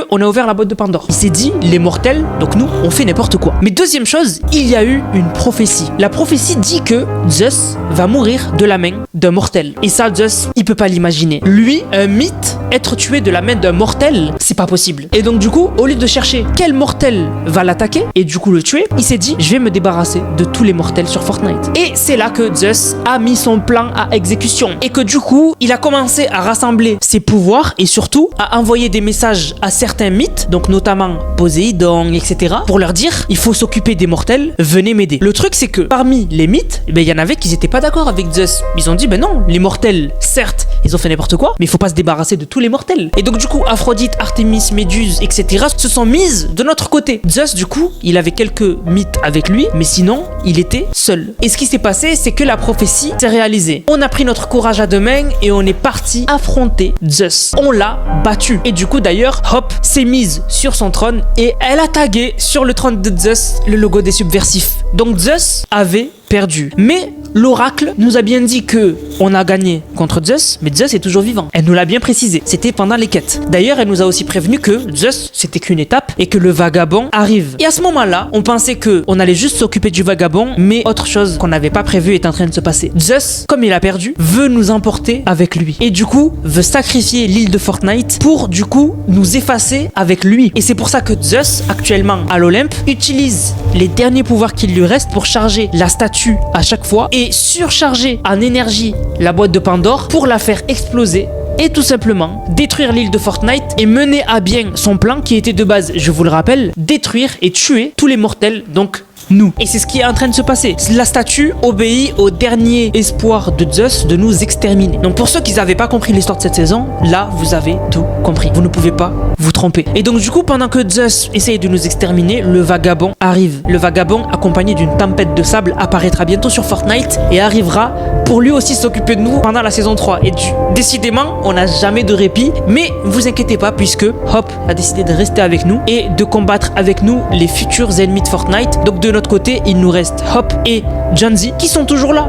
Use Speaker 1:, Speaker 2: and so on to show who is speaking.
Speaker 1: on a ouvert la boîte de Pandore. Il s'est dit, les mortels, donc nous, on fait n'importe quoi. Mais deuxième chose, il y a eu une prophétie. La prophétie dit que Zeus va mourir de la main d'un mortel. Et ça, Zeus, il peut pas l'imaginer. Lui, un mythe, être tué de la main d'un mortel, c'est pas possible. Et donc du coup, au lieu de chercher quel mortel va l'attaquer et du coup le tuer, il s'est dit, je vais me débarrasser de tous les mortels sur Fortnite. Et c'est là que Zeus a mis son plan à exécution. Et que du coup, il a commencé à rassembler ses pouvoirs et surtout à envoyer des messages à certains mythes, donc notamment Poséidon, etc., pour leur dire, il faut s'occuper des mortels, venez m'aider. Le truc, c'est que parmi les mythes, il y en avait qui n'étaient pas d'accord avec Zeus. Ils ont dit, ben non, les mortels, certes, ils ont fait n'importe quoi, mais il faut pas se débarrasser de tous les mortels. Et donc du coup, Aphrodite, Artémis, Méduse, etc., se sont mises de notre côté. Zeus, du coup, il avait quelques mythes avec lui, mais sinon, il était seul. Et ce qui s'est passé, c'est que la prophétie s'est réalisée. On a pris notre courage à deux mains et on est parti affronter Zeus. On l'a battu. Et du coup, d'ailleurs, Hop s'est mise sur son trône et elle a tagué sur le trône de Zeus le logo des subversifs. Donc Zeus avait perdu. Mais l'oracle nous a bien dit que on a gagné contre Zeus, mais Zeus est toujours vivant. Elle nous l'a bien précisé. C'était pendant les quêtes. D'ailleurs, elle nous a aussi prévenu que Zeus, c'était qu'une étape et que le vagabond arrive. Et à ce moment-là, on pensait que on allait juste s'occuper du vagabond, mais autre chose qu'on n'avait pas prévu est en train de se passer. Zeus, comme il a perdu, veut nous emporter avec lui. Et du coup, veut sacrifier l'île de Fortnite pour, du coup, nous effacer avec lui. Et c'est pour ça que Zeus, actuellement à l'Olympe, utilise les derniers pouvoirs qu'il lui reste pour charger la statue à chaque fois et surcharger en énergie la boîte de Pandore pour la faire exploser et tout simplement détruire l'île de Fortnite et mener à bien son plan qui était de base, je vous le rappelle, détruire et tuer tous les mortels, donc nous. Et c'est ce qui est en train de se passer. La statue obéit au dernier espoir de Zeus de nous exterminer. Donc pour ceux qui n'avaient pas compris l'histoire de cette saison, là vous avez tout compris. Vous ne pouvez pas vous tromper. Et donc du coup, pendant que Zeus essaye de nous exterminer, le vagabond arrive. Le vagabond, accompagné d'une tempête de sable, apparaîtra bientôt sur Fortnite et arrivera pour lui aussi s'occuper de nous pendant la saison 3. Et décidément, on n'a jamais de répit. Mais vous inquiétez pas, puisque Hop a décidé de rester avec nous et de combattre avec nous les futurs ennemis de Fortnite. Donc de notre côté, il nous reste Hop et John Z qui sont toujours là.